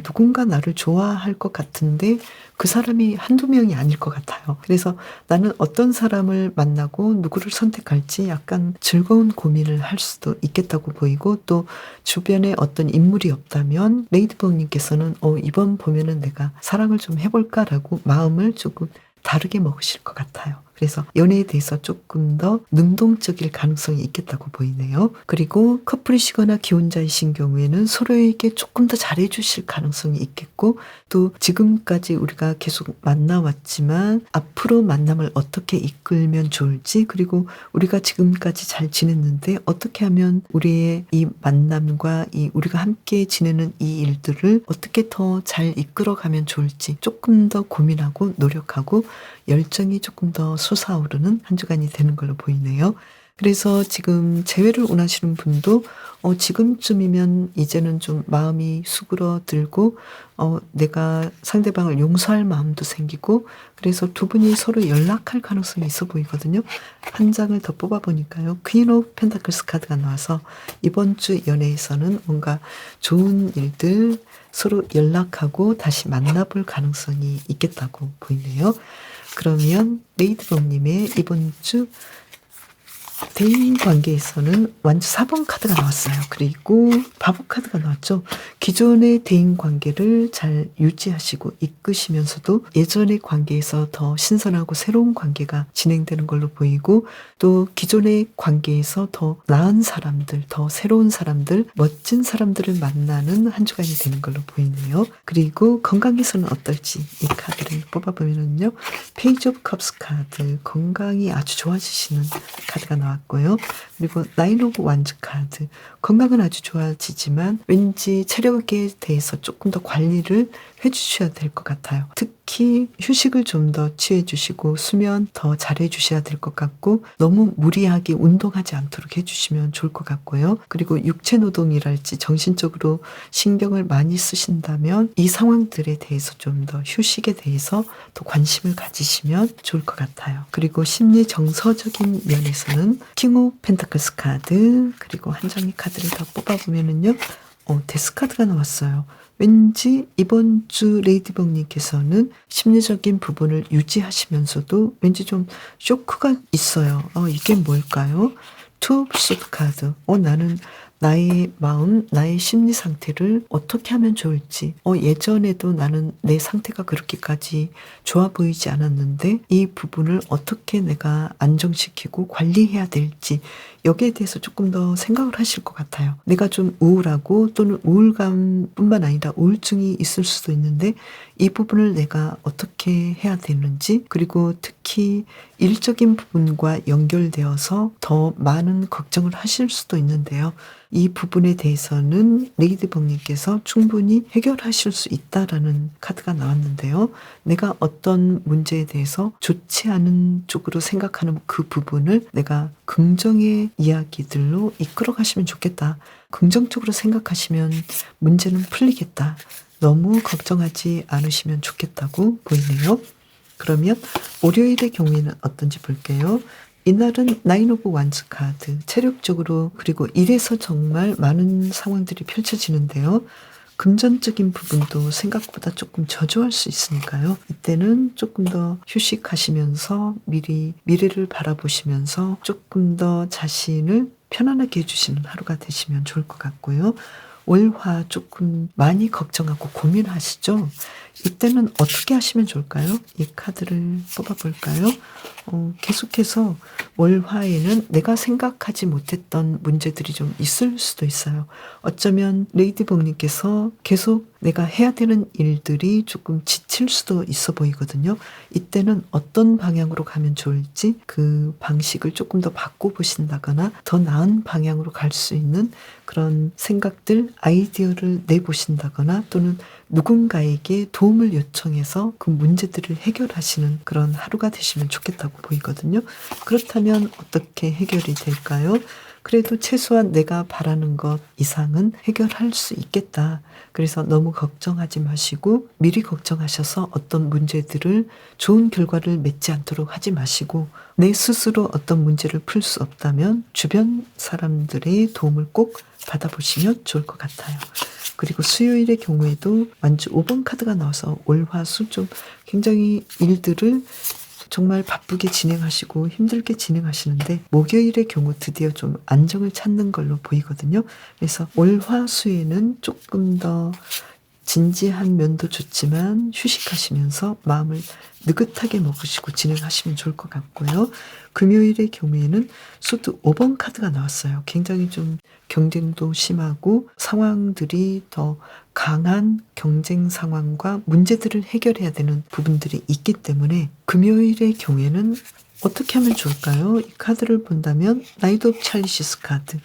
누군가 나를 좋아할 것 같은데 그 사람이 한두 명이 아닐 것 같아요. 그래서 나는 어떤 사람을 만나고 누구를 선택할지 약간 즐거운 고민을 할 수도 있겠다고 보이고, 또 주변에 어떤 인물이 없다면 레이드봉님께서는 이번 보면은 내가 사랑을 좀 해볼까라고 마음을 조금 다르게 먹으실 것 같아요. 그래서 연애에 대해서 조금 더 능동적일 가능성이 있겠다고 보이네요. 그리고 커플이시거나 기혼자이신 경우에는 서로에게 조금 더 잘해주실 가능성이 있겠고, 또 지금까지 우리가 계속 만나왔지만 앞으로 만남을 어떻게 이끌면 좋을지, 그리고 우리가 지금까지 잘 지냈는데 어떻게 하면 우리의 이 만남과 이 우리가 함께 지내는 이 일들을 어떻게 더 잘 이끌어가면 좋을지 조금 더 고민하고 노력하고 열정이 조금 더 솟아오르는 한 주간이 되는 걸로 보이네요. 그래서 지금 재회를 원하시는 분도 지금쯤이면 이제는 좀 마음이 수그러들고 내가 상대방을 용서할 마음도 생기고, 그래서 두 분이 서로 연락할 가능성이 있어 보이거든요. 한 장을 더 뽑아보니까요, 퀸 오브 펜타클스 카드가 나와서 이번 주 연애에서는 뭔가 좋은 일들, 서로 연락하고 다시 만나볼 가능성이 있겠다고 보이네요. 그러면 레이드봉님의 이번 주 대인 관계에서는 완주 4번 카드가 나왔어요. 그리고 바보 카드가 나왔죠. 기존의 대인 관계를 잘 유지하시고 이끄시면서도 예전의 관계에서 더 신선하고 새로운 관계가 진행되는 걸로 보이고, 또 기존의 관계에서 더 나은 사람들, 더 새로운 사람들, 멋진 사람들을 만나는 한 주간이 되는 걸로 보이네요. 그리고 건강에서는 어떨지 이 카드를 뽑아보면요, 페이지 오브 컵스 카드, 건강이 아주 좋아지시는 카드가 나왔고요. 그리고 나인 오브 완즈 카드, 건강은 아주 좋아지지만 왠지 체력에 대해서 조금 더 관리를 해주셔야 될 것 같아요. 특히 휴식을 좀 더 취해주시고 수면 더 잘해주셔야 될 것 같고, 너무 무리하게 운동하지 않도록 해주시면 좋을 것 같고요. 그리고 육체 노동이랄지 정신적으로 신경을 많이 쓰신다면 이 상황들에 대해서 좀 더 휴식에 대해서 더 관심을 가지시면 좋을 것 같아요. 그리고 심리 정서적인 면에서는 킹 오브 펜타클스 카드, 그리고 한 장의 카드를 더 뽑아보면은요, 데스 카드가 나왔어요. 왠지 이번 주 레이디봉님께서는 심리적인 부분을 유지하시면서도 왠지 좀 쇼크가 있어요. 이게 뭘까요? 투 오브 소드 카드. 나는 나의 마음, 나의 심리 상태를 어떻게 하면 좋을지, 예전에도 나는 내 상태가 그렇게까지 좋아 보이지 않았는데 이 부분을 어떻게 내가 안정시키고 관리해야 될지, 여기에 대해서 조금 더 생각을 하실 것 같아요. 내가 좀 우울하고 또는 우울감뿐만 아니라 우울증이 있을 수도 있는데 이 부분을 내가 어떻게 해야 되는지, 그리고 특히 일적인 부분과 연결되어서 더 많은 걱정을 하실 수도 있는데요. 이 부분에 대해서는 레이드봉님께서 충분히 해결하실 수 있다라는 카드가 나왔는데요. 내가 어떤 문제에 대해서 좋지 않은 쪽으로 생각하는 그 부분을 내가 긍정의 이야기들로 이끌어 가시면 좋겠다. 긍정적으로 생각하시면 문제는 풀리겠다. 너무 걱정하지 않으시면 좋겠다고 보이네요. 그러면 월요일의 경우에는 어떤지 볼게요. 이날은 나인 오브 완즈 카드, 체력적으로 그리고 일에서 정말 많은 상황들이 펼쳐지는데요. 금전적인 부분도 생각보다 조금 저조할 수 있으니까요. 이때는 조금 더 휴식하시면서 미리 미래를 바라보시면서 조금 더 자신을 편안하게 해주시는 하루가 되시면 좋을 것 같고요. 월화 조금 많이 걱정하고 고민하시죠? 이때는 어떻게 하시면 좋을까요? 이 카드를 뽑아볼까요? 계속해서 월화에는 내가 생각하지 못했던 문제들이 좀 있을 수도 있어요. 어쩌면 레이디복님께서 계속 내가 해야 되는 일들이 조금 지칠 수도 있어 보이거든요. 이때는 어떤 방향으로 가면 좋을지 그 방식을 조금 더 바꿔보신다거나 더 나은 방향으로 갈 수 있는 그런 생각들, 아이디어를 내보신다거나 또는 누군가에게 도움을 요청해서 그 문제들을 해결하시는 그런 하루가 되시면 좋겠다고 보이거든요. 그렇다면 어떻게 해결이 될까요? 그래도 최소한 내가 바라는 것 이상은 해결할 수 있겠다. 그래서 너무 걱정하지 마시고 미리 걱정하셔서 어떤 문제들을 좋은 결과를 맺지 않도록 하지 마시고 내 스스로 어떤 문제를 풀 수 없다면 주변 사람들의 도움을 꼭 받아보시면 좋을 것 같아요. 그리고 수요일의 경우에도 완주 5번 카드가 나와서 월화수 좀 굉장히 일들을 정말 바쁘게 진행하시고 힘들게 진행하시는데 목요일의 경우 드디어 좀 안정을 찾는 걸로 보이거든요. 그래서 월화수에는 조금 더 진지한 면도 좋지만 휴식하시면서 마음을 느긋하게 먹으시고 진행하시면 좋을 것 같고요. 금요일의 경우에는 소드 5번 카드가 나왔어요. 굉장히 좀 경쟁도 심하고 상황들이 더 강한 경쟁 상황과 문제들을 해결해야 되는 부분들이 있기 때문에 금요일의 경우에는 어떻게 하면 좋을까요? 이 카드를 본다면 나이트 오브 찰리시스 카드.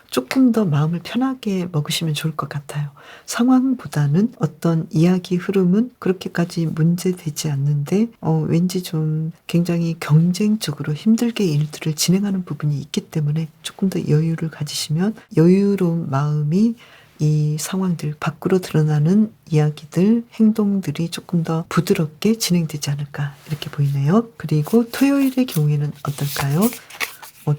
조금 더 마음을 편하게 먹으시면 좋을 것 같아요. 상황보다는 어떤 이야기 흐름은 그렇게까지 문제되지 않는데 왠지 좀 굉장히 경쟁적으로 힘들게 일들을 진행하는 부분이 있기 때문에 조금 더 여유를 가지시면 여유로운 마음이 이 상황들 밖으로 드러나는 이야기들, 행동들이 조금 더 부드럽게 진행되지 않을까 이렇게 보이네요. 그리고 토요일의 경우에는 어떨까요?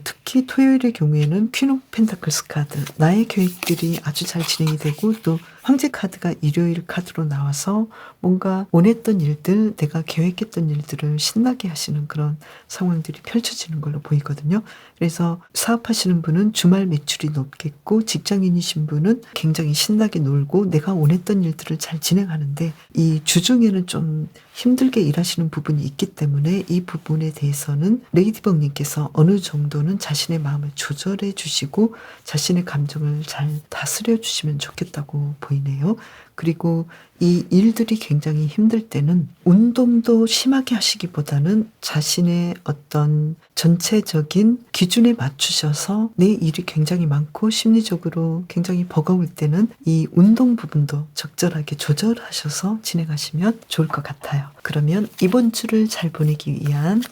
특히 토요일의 경우에는 퀸 오브 펜타클스 카드, 나의 계획들이 아주 잘 진행이 되고 또 황제 카드가 일요일 카드로 나와서 뭔가 원했던 일들, 내가 계획했던 일들을 신나게 하시는 그런 상황들이 펼쳐지는 걸로 보이거든요. 그래서 사업하시는 분은 주말 매출이 높겠고 직장인이신 분은 굉장히 신나게 놀고 내가 원했던 일들을 잘 진행하는데 이 주중에는 좀 힘들게 일하시는 부분이 있기 때문에 이 부분에 대해서는 레이디벅님께서 어느 정도는 자신의 마음을 조절해 주시고 자신의 감정을 잘 다스려 주시면 좋겠다고 보이네요. 그리고 이 일들이 굉장히 힘들 때는 운동도 심하게 하시기보다는 자신의 어떤 전체적인 기준에 맞추셔서 내 일이 굉장히 많고 심리적으로 굉장히 버거울 때는 이 운동 부분도 적절하게 조절하셔서 진행하시면 좋을 것 같아요. 그러면 이번 주를 잘 보내기 위한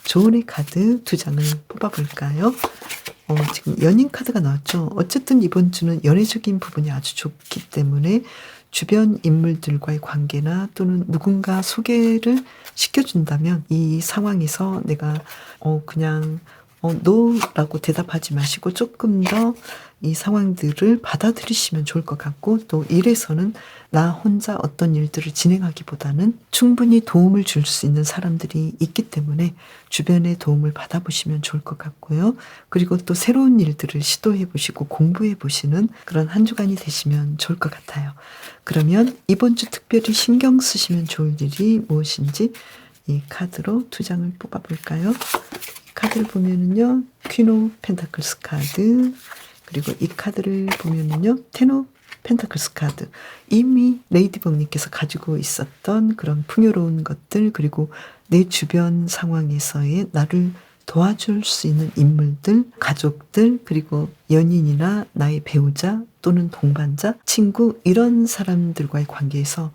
조언의 카드 2장을 뽑아볼까요? 지금 연인 카드가 나왔죠. 어쨌든 이번 주는 연애적인 부분이 아주 좋기 때문에 주변 인물들과의 관계나 또는 누군가 소개를 시켜준다면 이 상황에서 내가 그냥 노라고 대답하지 마시고 조금 더 이 상황들을 받아들이시면 좋을 것 같고 또 일에서는 나 혼자 어떤 일들을 진행하기보다는 충분히 도움을 줄 수 있는 사람들이 있기 때문에 주변의 도움을 받아보시면 좋을 것 같고요. 그리고 또 새로운 일들을 시도해 보시고 공부해 보시는 그런 한 주간이 되시면 좋을 것 같아요. 그러면 이번 주 특별히 신경 쓰시면 좋을 일이 무엇인지 이 카드로 2장을 뽑아볼까요? 카드를 보면은요, 퀸 오브 펜타클스 카드, 그리고 이 카드를 보면은요, 텐 오브 펜타클스 카드. 이미 레이디벅님께서 가지고 있었던 그런 풍요로운 것들, 그리고 내 주변 상황에서의 나를 도와줄 수 있는 인물들, 가족들, 그리고 연인이나 나의 배우자 또는 동반자, 친구, 이런 사람들과의 관계에서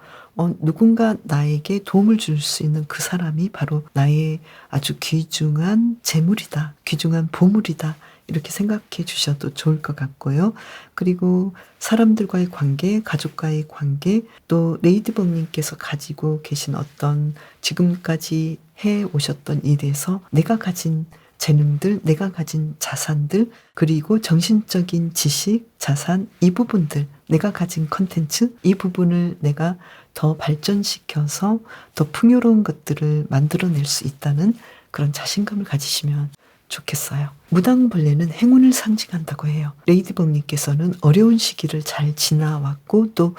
누군가 나에게 도움을 줄 수 있는 그 사람이 바로 나의 아주 귀중한 재물이다. 귀중한 보물이다. 이렇게 생각해 주셔도 좋을 것 같고요. 그리고 사람들과의 관계, 가족과의 관계, 또 레이디벅님께서 가지고 계신 어떤 지금까지 해 오셨던 일에서 내가 가진 재능들, 내가 가진 자산들, 그리고 정신적인 지식, 자산, 이 부분들, 내가 가진 컨텐츠, 이 부분을 내가 더 발전시켜서 더 풍요로운 것들을 만들어낼 수 있다는 그런 자신감을 가지시면 좋겠어요. 무당벌레는 행운을 상징한다고 해요. 레이디복님께서는 어려운 시기를 잘 지나왔고 또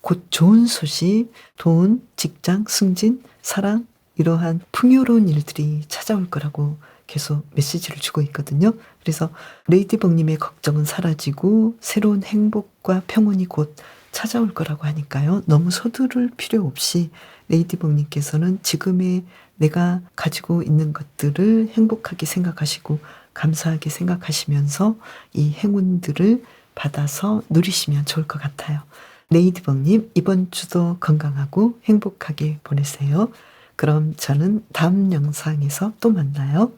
곧 좋은 소식, 돈, 직장, 승진, 사랑, 이러한 풍요로운 일들이 찾아올 거라고 계속 메시지를 주고 있거든요. 그래서 레이디복님의 걱정은 사라지고 새로운 행복과 평온이 곧 찾아올 거라고 하니까요. 너무 서두를 필요 없이 레이디복님께서는 지금의 내가 가지고 있는 것들을 행복하게 생각하시고 감사하게 생각하시면서 이 행운들을 받아서 누리시면 좋을 것 같아요. 레이디복님, 이번 주도 건강하고 행복하게 보내세요. 그럼 저는 다음 영상에서 또 만나요.